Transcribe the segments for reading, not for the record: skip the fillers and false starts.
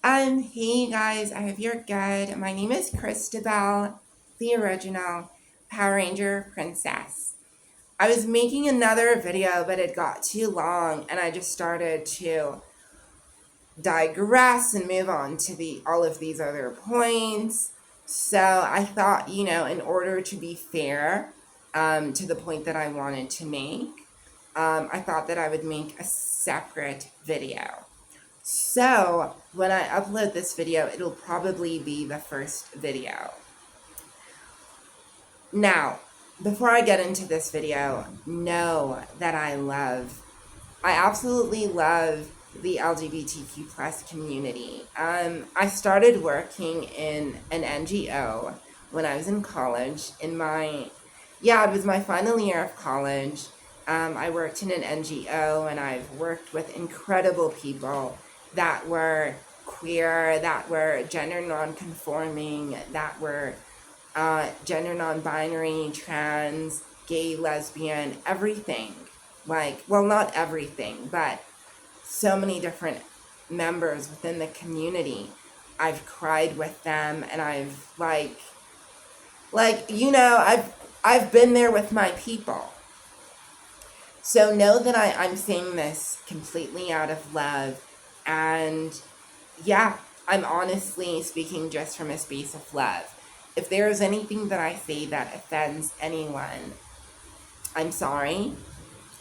Hey guys, I hope you're good. My name is Christabel, the original Power Ranger princess. I was making another video, but it got too long, and I just started to digress and move on to all of these other points. So I thought, in order to be fair to the point that I wanted to make, I thought that I would make a separate video. So when I upload this video, it'll probably be the first video. Now, before I get into this video, know that I absolutely love the LGBTQ plus community. I started working in an NGO when I was in college. It was my final year of college. I worked in an NGO, and I've worked with incredible people that were queer, that were gender non-conforming, that were gender non-binary, trans, gay, lesbian, everything. Not everything, but so many different members within the community. I've cried with them, and I've been there with my people. So know that I'm saying this completely out of love, and I'm honestly speaking just from a space of love. If there is anything that I say that offends anyone, I'm sorry.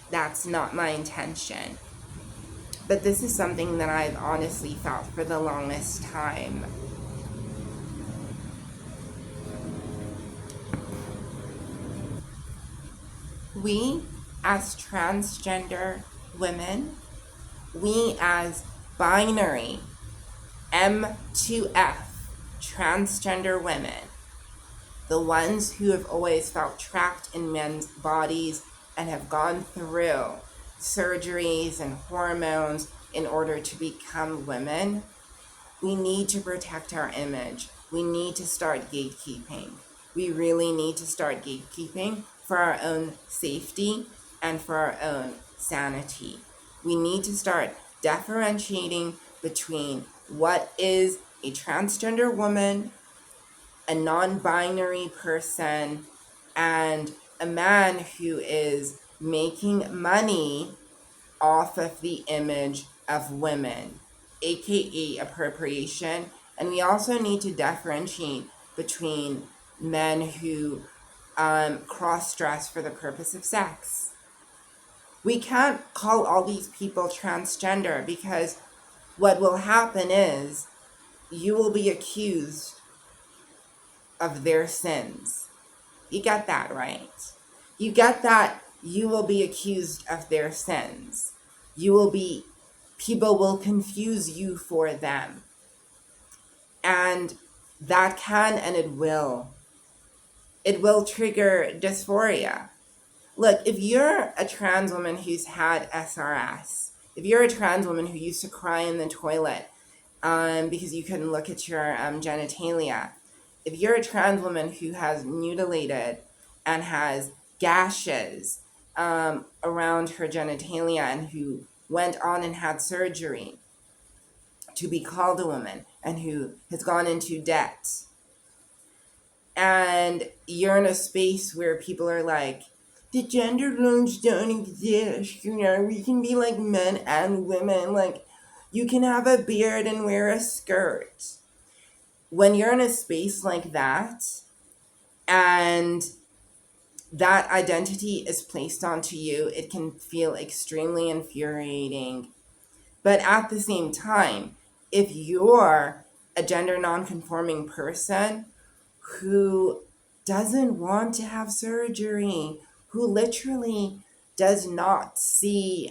That's not my intention. But this is something that I've honestly felt for the longest time. We, as transgender women, we as binary M to F transgender women, the ones who have always felt trapped in men's bodies and have gone through surgeries and hormones in order to become women, we need to protect our image. We need to start gatekeeping. We really need to start gatekeeping for our own safety and for our own sanity. We need to start differentiating between what is a transgender woman, a non-binary person, and a man who is making money off of the image of women, aka appropriation. And we also need to differentiate between men who cross-dress for the purpose of sex. We can't call all these people transgender, because what will happen is you will be accused of their sins. You get that, right? You get that you will be accused of their sins. People will confuse you for them. And that can, and it will trigger dysphoria. Look, if you're a trans woman who's had SRS, if you're a trans woman who used to cry in the toilet because you couldn't look at your genitalia, if you're a trans woman who has mutilated and has gashes around her genitalia and who went on and had surgery to be called a woman and who has gone into debt, and you're in a space where people are like, the gender roles don't exist, we can be like men and women, like you can have a beard and wear a skirt. When you're in a space like that, and that identity is placed onto you, it can feel extremely infuriating. But at the same time, if you're a gender non-conforming person who doesn't want to have surgery, who literally does not see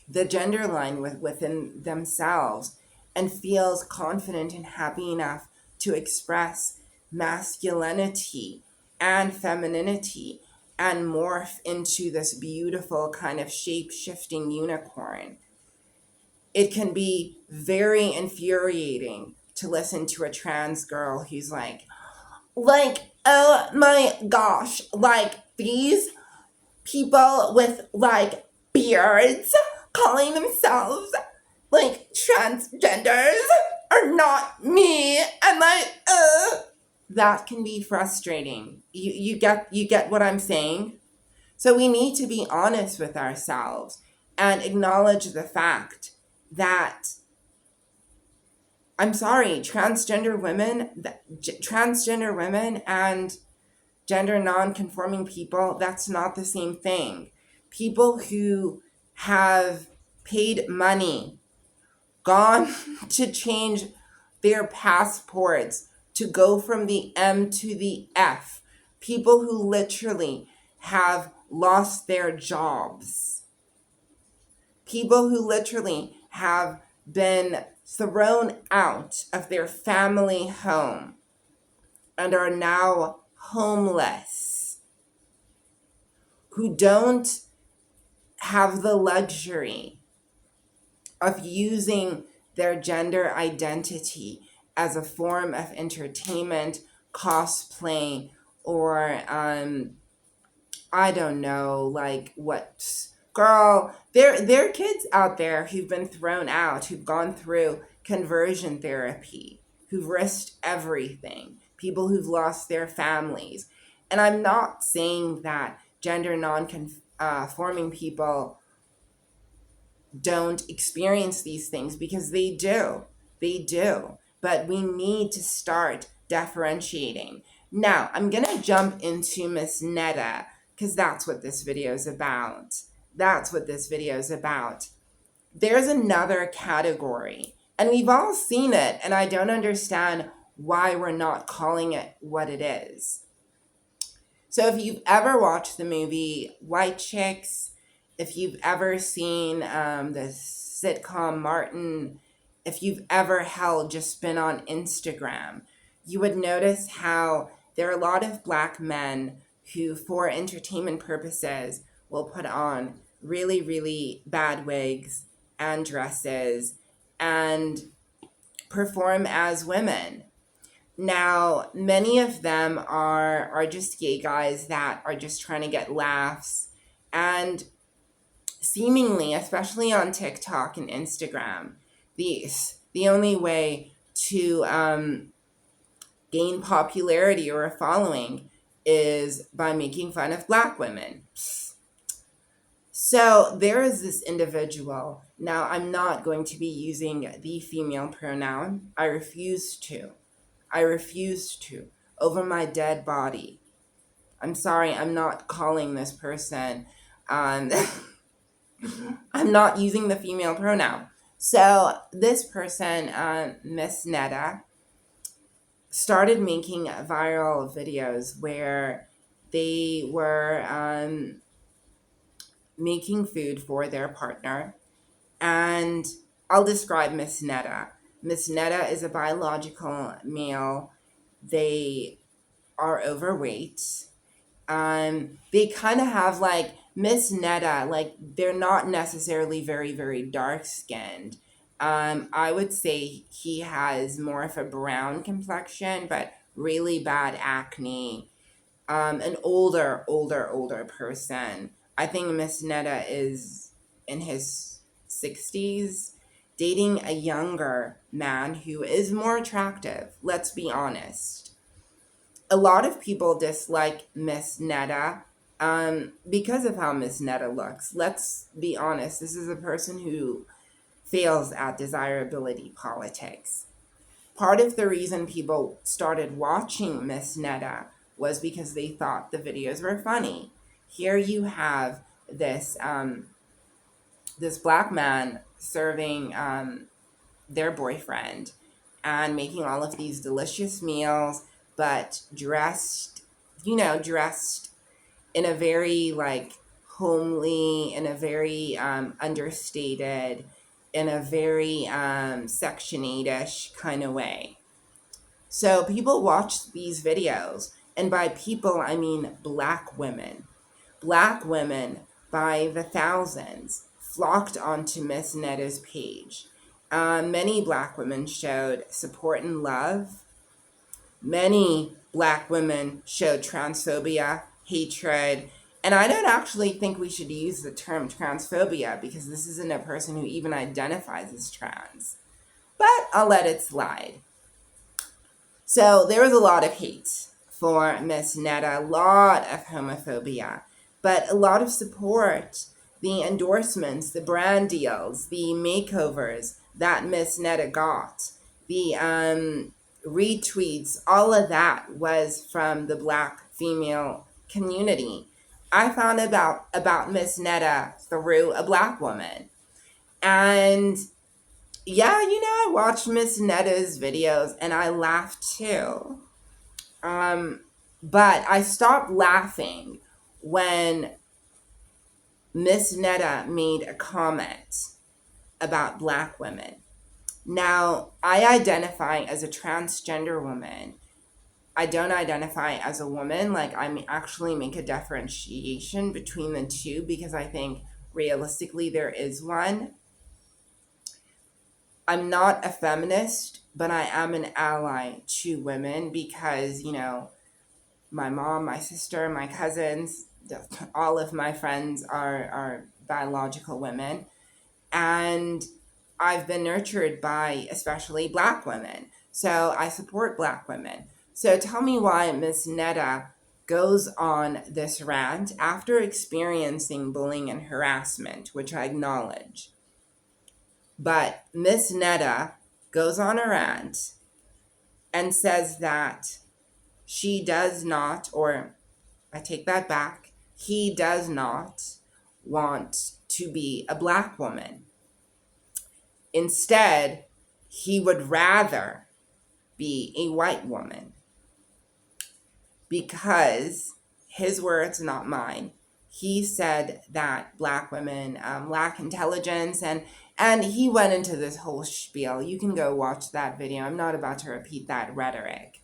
the gender line within themselves, and feels confident and happy enough to express masculinity and femininity and morph into this beautiful kind of shape-shifting unicorn, it can be very infuriating to listen to a trans girl who's oh my gosh, these people with beards calling themselves like transgenders are not me, and like that can be frustrating. You get what I'm saying? So we need to be honest with ourselves and acknowledge the fact that, I'm sorry, transgender women and gender non-conforming people, that's not the same thing. People who have paid money, gone to change their passports to go from the M to the F, people who literally have lost their jobs, people who literally have been thrown out of their family home and are now homeless, who don't have the luxury of using their gender identity as a form of entertainment, cosplay, or I don't know, like what, girl, there are kids out there who've been thrown out, who've gone through conversion therapy, who've risked everything, people who've lost their families. And I'm not saying that gender non-conforming people don't experience these things, because they do. They do. But we need to start differentiating. Now, I'm going to jump into Miss Netta, because that's what this video is about. That's what this video is about. There's another category, and we've all seen it, and I don't understand why we're not calling it what it is. So if you've ever watched the movie White Chicks, if you've ever seen the sitcom Martin, if you've ever hell just been on Instagram, you would notice how there are a lot of black men who, for entertainment purposes, will put on really, really bad wigs and dresses and perform as women. Now, many of them are just gay guys that are just trying to get laughs, and seemingly, especially on TikTok and Instagram, the only way to gain popularity or a following is by making fun of black women. So there is this individual. Now, I'm not going to be using the female pronoun. I refuse to. Over my dead body. I'm sorry, I'm not calling this person. Um, I'm not using the female pronoun. So this person, Miss Netta, started making viral videos where they were making food for their partner. And I'll describe Miss Netta. Miss Netta is a biological male. They are overweight. They kind of have like Miss Netta, like they're not necessarily very, very dark skinned. I would say he has more of a brown complexion, but really bad acne. An older person. I think Miss Netta is in his 60s, dating a younger man who is more attractive. Let's be honest. A lot of people dislike Miss Netta because of how Miss Netta looks. Let's be honest. This is a person who fails at desirability politics. Part of the reason people started watching Miss Netta was because they thought the videos were funny. Here you have this black man serving their boyfriend and making all of these delicious meals, but dressed in a very like homely, in a very understated, in a very Section 8-ish kind of way. So people watch these videos, and by people, I mean black women. Black women by the thousands flocked onto Miss Netta's page. Many black women showed support and love. Many black women showed transphobia, hatred, And I don't actually think we should use the term transphobia because this isn't a person who even identifies as trans. But I'll let it slide. So there was a lot of hate for Miss Netta, a lot of homophobia, but a lot of support. The endorsements, the brand deals, the makeovers that Miss Netta got, the retweets, all of that was from the Black female community. I found about Miss Netta through a Black woman. And yeah, I watched Miss Netta's videos and I laughed too. But I stopped laughing when Miss Netta made a comment about Black women. Now, I identify as a transgender woman. I don't identify as a woman. Like, I actually make a differentiation between the two because I think realistically there is one. I'm not a feminist, but I am an ally to women because, my mom, my sister, my cousins, all of my friends are biological women. And I've been nurtured by especially Black women. So I support Black women. So tell me why Miss Netta goes on this rant after experiencing bullying and harassment, which I acknowledge. But Miss Netta goes on a rant and says that she does not, or I take that back, he does not want to be a Black woman. Instead, he would rather be a white woman because, his words, not mine, he said that Black women lack intelligence, and he went into this whole spiel. You can go watch that video. I'm not about to repeat that rhetoric.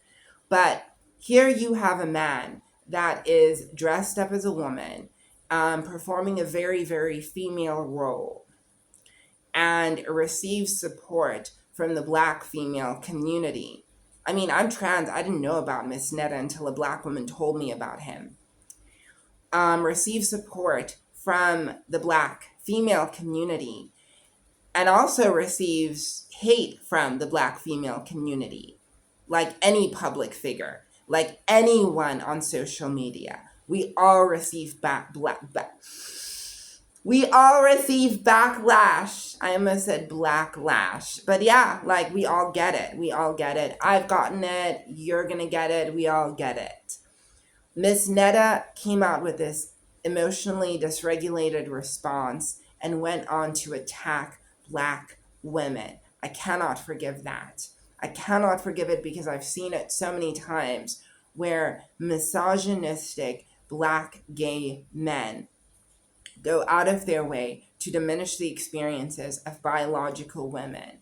But here you have a man that is dressed up as a woman, performing a very, very female role, and receives support from the Black female community. I mean, I'm trans. I didn't know about Miss Netta until a Black woman told me about him. Receives support from the Black female community and also receives hate from the Black female community, like any public figure, like anyone on social media. We all receive we all receive backlash. I almost said blacklash. But yeah, like we all get it. We all get it. I've gotten it. You're going to get it. We all get it. Miss Netta came out with this emotionally dysregulated response and went on to attack Black women. I cannot forgive that. I cannot forgive it because I've seen it so many times where misogynistic Black gay men go out of their way to diminish the experiences of biological women,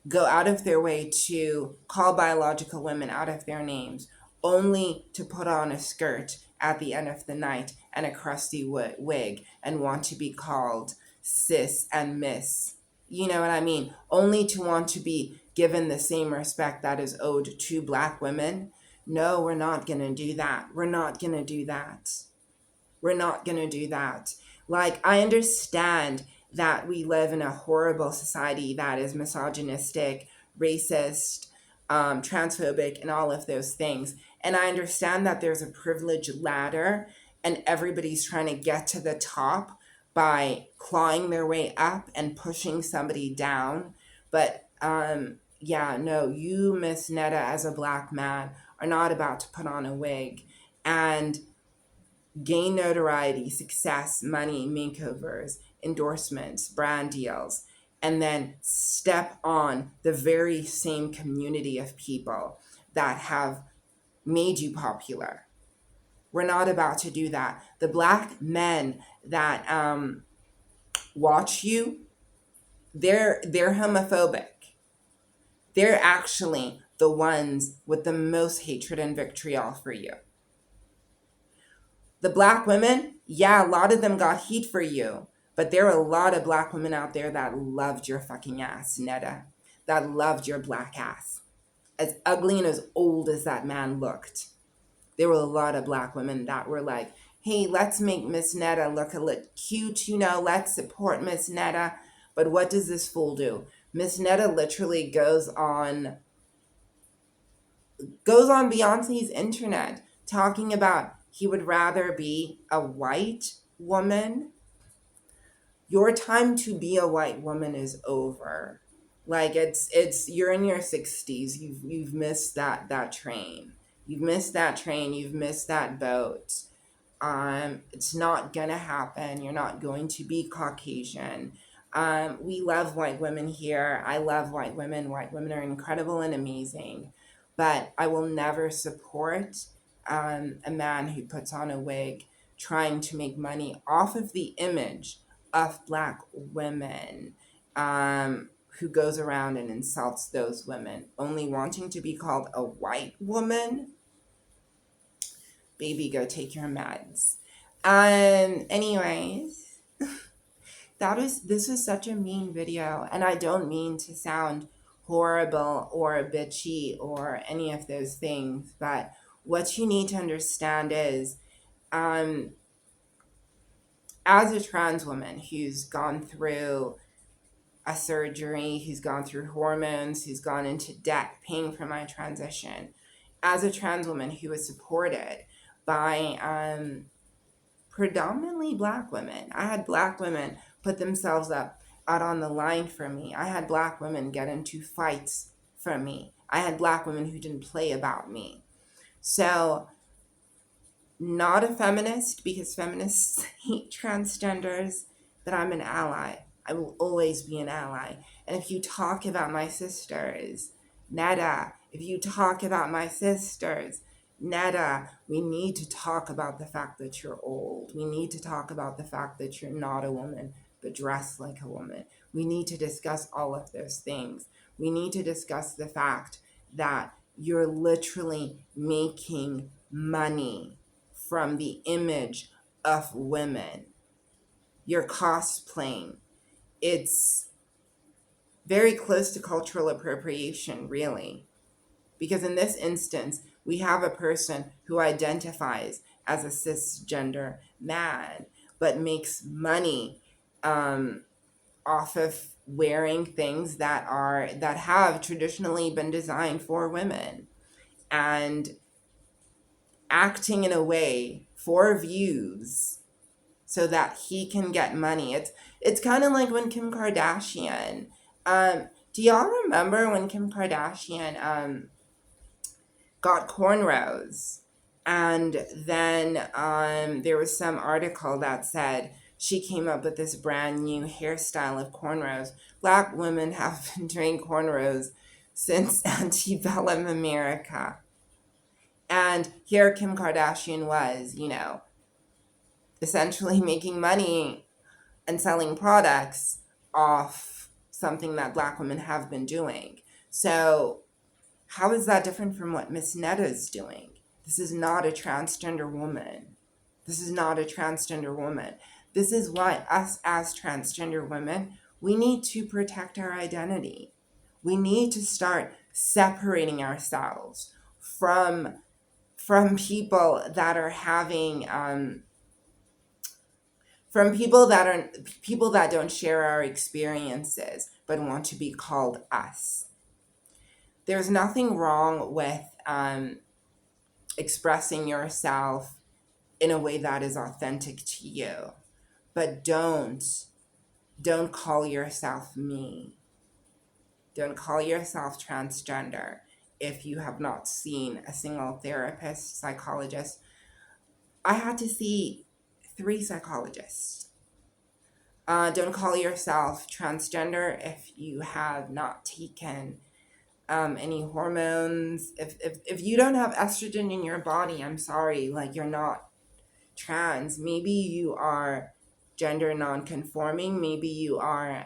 go out of their way to call biological women out of their names, only to put on a skirt at the end of the night and a crusty wig and want to be called cis and miss. You know what I mean? Only to want to be given the same respect that is owed to Black women. No, we're not going to do that. We're not going to do that. We're not going to do that. Like, I understand that we live in a horrible society that is misogynistic, racist, transphobic, and all of those things. And I understand that there's a privilege ladder and everybody's trying to get to the top by clawing their way up and pushing somebody down. But yeah, no, you, Miss Netta, as a Black man, are not about to put on a wig and gain notoriety, success, money, makeovers, endorsements, brand deals, and then step on the very same community of people that have made you popular. We're not about to do that. The Black men that watch you, they're homophobic. They're actually the ones with the most hatred and vitriol for you. The Black women, yeah, a lot of them got heat for you, but there are a lot of Black women out there that loved your fucking ass, Netta, that loved your Black ass. As ugly and as old as that man looked, there were a lot of Black women that were like, hey, let's make Miss Netta look a little cute, let's support Miss Netta. But what does this fool do? Miss Netta literally goes on Beyonce's internet talking about he would rather be a white woman. Your time to be a white woman is over. Like it's you're in your 60s. You've missed that train. You've missed that train. You've missed that boat. It's not gonna happen. You're not going to be Caucasian. We love white women here. I love white women. White women are incredible and amazing. But I will never support a man who puts on a wig trying to make money off of the image of Black women, who goes around and insults those women, only wanting to be called a white woman. Baby, go take your meds. Anyways, this was such a mean video, and I don't mean to sound horrible or bitchy or any of those things, but what you need to understand is, as a trans woman who's gone through a surgery, who's gone through hormones, who's gone into debt paying for my transition, as a trans woman who was supported by predominantly Black women. I had Black women put themselves up out on the line for me. I had Black women get into fights for me. I had Black women who didn't play about me. So, not a feminist, because feminists hate transgenders, but I'm an ally. I will always be an ally. And if you talk about my sisters, Netta, if you talk about my sisters, Netta, we need to talk about the fact that you're old. We need to talk about the fact that you're not a woman, but dressed like a woman. We need to discuss all of those things. We need to discuss the fact that you're literally making money from the image of women. You're cosplaying. It's very close to cultural appropriation, really. Because in this instance, we have a person who identifies as a cisgender man, but makes money off of wearing things that have traditionally been designed for women, and acting in a way for views so that he can get money. It's kind of like when Kim Kardashian. Do y'all remember when Kim Kardashian got cornrows, and then there was some article that said she came up with this brand new hairstyle of cornrows. Black women have been doing cornrows since antebellum America. And here Kim Kardashian was, essentially making money and selling products off something that Black women have been doing. So how is that different from what Miss Netta is doing? This is not a transgender woman. This is not a transgender woman. This is why us as transgender women, we need to protect our identity. We need to start separating ourselves from people that are having from people that don't share our experiences but want to be called us. There's nothing wrong with expressing yourself in a way that is authentic to you, but don't call yourself me. Don't call yourself transgender if you have not seen a single therapist, psychologist. I had to see 3 psychologists. Don't call yourself transgender if you have not taken any hormones. If you don't have estrogen in your body, I'm sorry, like, you're not trans. Maybe you are gender non-conforming. Maybe you are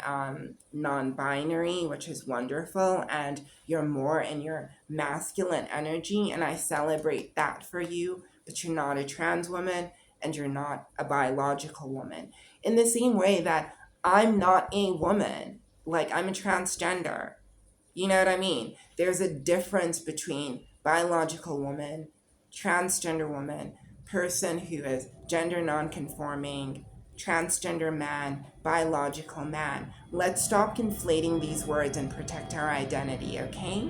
non-binary, which is wonderful, and you're more in your masculine energy, and I celebrate that for you. But you're not a trans woman, and you're not a biological woman. In the same way that I'm not a woman, like, I'm a transgender. You know what I mean? There's a difference between biological woman, transgender woman, person who is gender nonconforming, transgender man, biological man. Let's stop conflating these words and protect our identity, okay?